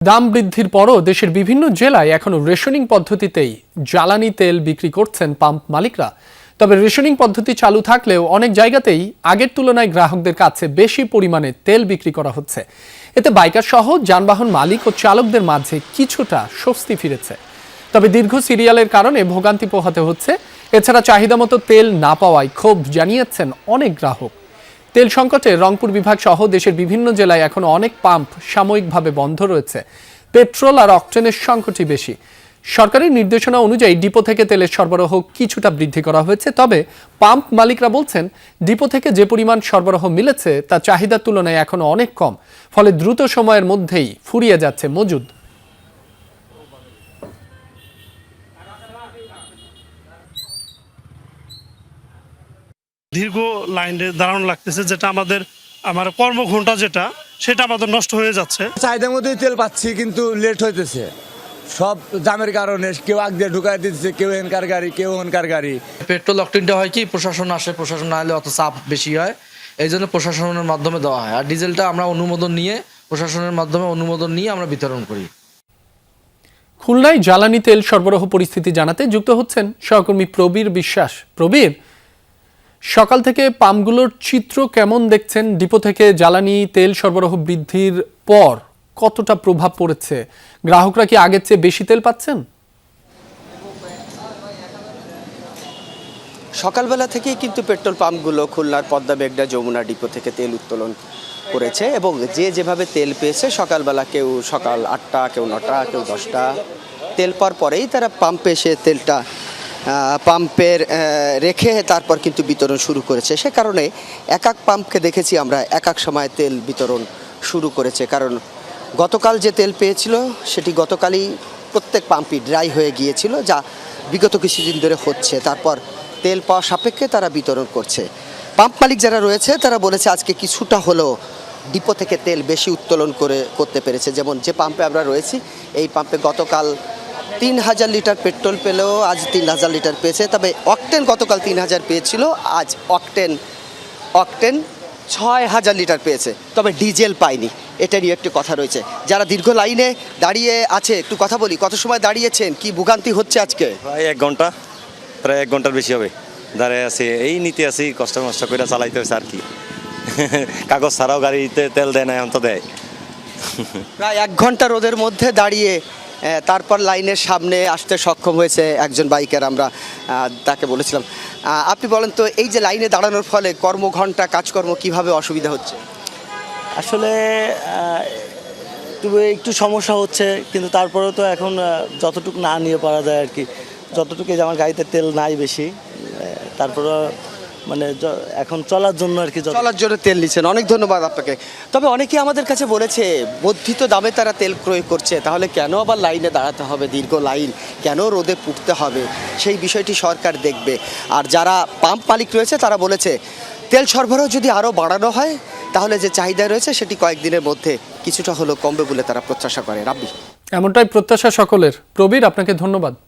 দাম বৃদ্ধির পরও দেশের বিভিন্ন জেলায় এখনো রেশনিং পদ্ধতিতেই জ্বালানি তেল বিক্রি করছেন পাম্প মালিকরা। তবে রেশনিং পদ্ধতি চালু থাকলেও অনেক জায়গাতেই আগের তুলনায় গ্রাহকদের কাছে বেশি পরিমাণে তেল বিক্রি করা হচ্ছে। এতে বাইকার সহ যানবাহন মালিক ও চালকদের মাঝে কিছুটা স্বস্তি ফিরেছে। তবে দীর্ঘ সিরিয়ালের কারণে ভোগান্তি পোহাতে হচ্ছে। এছাড়া চাহিদা মতো তেল না পাওয়ায় ক্ষোভ জানিয়েছেন অনেক গ্রাহক। তেল সংকটে রংপুর বিভাগ সহ দেশের বিভিন্ন জেলায় এখনো অনেক পাম্প সাময়িকভাবে বন্ধ রয়েছে। পেট্রোল আর অকটেনের সংকটই বেশি। সরকারের নির্দেশনা অনুযায়ী ডিপো থেকে তেলের সরবরাহ কিছুটা বৃদ্ধি করা হয়েছে। তবে পাম্প মালিকরা বলছেন, ডিপো থেকে যে পরিমাণ সরবরাহ মিলেছে তা চাহিদার তুলনায় এখনো অনেক কম। ফলে দ্রুত সময়ের মধ্যেই ফুরিয়ে যাচ্ছে মজুদ। দীর্ঘ লাইনে দাঁড়ানো লাগতেছে, যেটা আমার কর্মঘণ্টা সেটা আমাদের নষ্ট হয়ে যাচ্ছে। চাহিদার মধ্যেই তেল পাচ্ছি, কিন্তু লেট হইতেছে সব দামের কারণে। কেউ আগ দিয়ে ঢুকাই দিচ্ছে, কেউ এনকার গাড়ি, কেউ ওনকার গাড়ি। পেট্রোল অকটেনটা হয় কি, প্রশাসন আসে, প্রশাসন না হলে অত চাপ বেশি হয়, এই জন্য প্রশাসনের মাধ্যমে দেওয়া হয়। আর ডিজেলটা আমরা প্রশাসনের মাধ্যমে অনুমোদন নিয়ে আমরা বিতরণ করি। খুলনায় জ্বালানি তেল সরবরাহ পরিস্থিতি জানাতে যুক্ত হচ্ছেন সহকর্মী প্রবীর বিশ্বাস। প্রবীর, সকাল থেকে পাম্পগুলোর চিত্র কেমন দেখছেন? ডিপো থেকে জ্বালানি তেল সরবরাহ বৃদ্ধির পর কতটা প্রভাব পড়েছে? গ্রাহকরা কি আগের চেয়ে বেশি তেল পাচ্ছেন? সকালবেলা থেকেই কিন্তু পেট্রোল পাম্পগুলো খুলনার পদ্মা মেঘনা যমুনা ডিপো থেকে তেল উত্তোলন করেছে এবং যে যেভাবে তেল পেয়েছে, সকালবেলা কেউ সকাল 8টা, কেউ 9টা, কেউ 10টা তেল পাওয়ার পরেই তারা পাম্পে এসে তেলটা পাম্পের রেখে তারপর কিন্তু বিতরণ শুরু করেছে। সে কারণে এক এক পাম্পকে দেখেছি আমরা এক এক সময় তেল বিতরণ শুরু করেছে। কারণ গতকাল যে তেল পেয়েছিল সেটি গতকালই প্রত্যেক পাম্পই ড্রাই হয়ে গিয়েছিল, যা বিগত কিছুদিন ধরে হচ্ছে। তারপর তেল পাওয়া সাপেক্ষে তারা বিতরণ করছে। পাম্প মালিক যারা রয়েছে তারা বলেছে আজকে কিছুটা হলেও ডিপো থেকে তেল বেশি উত্তোলন করতে পেরেছে। যেমন যে পাম্পে আমরা রয়েছি, এই পাম্পে গতকাল 3000 লিটার পেট্রোল পেলেও আজ 3000 লিটার পেয়েছে। তবে অকটেন গতকাল 3000 পেয়েছিল, আজ অকটেন 6000 লিটার পেয়েছে। তবে ডিজেল পায়নি, এটা নিয়ে একটু কথা রয়েছে। যারা দীর্ঘ লাইনে দাঁড়িয়ে আছে, একটু কথা বলি। কত সময় দাঁড়িয়েছেন, কি ভোগান্তি হচ্ছে আজকে? প্রায় 1 ঘন্টা, প্রায় 1 ঘন্টার বেশি হবে দাঁড়িয়ে আছি। এই নিতে আসি, কষ্ট করে চালাইতে হয়েছে আর কি। কাগজ ছাড়াও গাড়িতে তেল দেয় না, এখন তো দেয়। প্রায় 1 ঘন্টা রোদের মধ্যে দাঁড়িয়ে তারপর লাইনের সামনে আসতে সক্ষম হয়েছে একজন বাইকার। আমরা তাকে বলেছিলাম, আপনি বলেন তো, এই যে লাইনে দাঁড়ানোর ফলে কর্মঘণ্টা কাজকর্ম কিভাবে অসুবিধা হচ্ছে? আসলে একটু সমস্যা হচ্ছে, কিন্তু তারপরেও তো এখন যতটুকু না নিয়ে পারা যায় আর কি। যতটুকু আমার গাড়িতে তেল নাই বেশি, তারপরে মানে এখন চলার জন্য আর কি, চলার জন্য তেল নিচ্ছেন। অনেক ধন্যবাদ আপনাকে। তবে অনেকেই আমাদের কাছে বলেছে বর্ধিত দামে তারা তেল ক্রয় করছে, তাহলে কেন আবার লাইনে দাঁড়াতে হবে, দীর্ঘ লাইন কেন রোদে পুড়তে হবে, সেই বিষয়টি সরকার দেখবে। আর যারা পাম্প মালিক রয়েছে তারা বলেছে তেল সরবরাহ যদি আরও বাড়ানো হয়, তাহলে যে চাহিদা রয়েছে সেটি কয়েকদিনের মধ্যে কিছুটা হলেও কমবে বলে তারা প্রত্যাশা করে। রাব্বি, এমনটাই প্রত্যাশা সকলের। প্রবীর, আপনাকে ধন্যবাদ।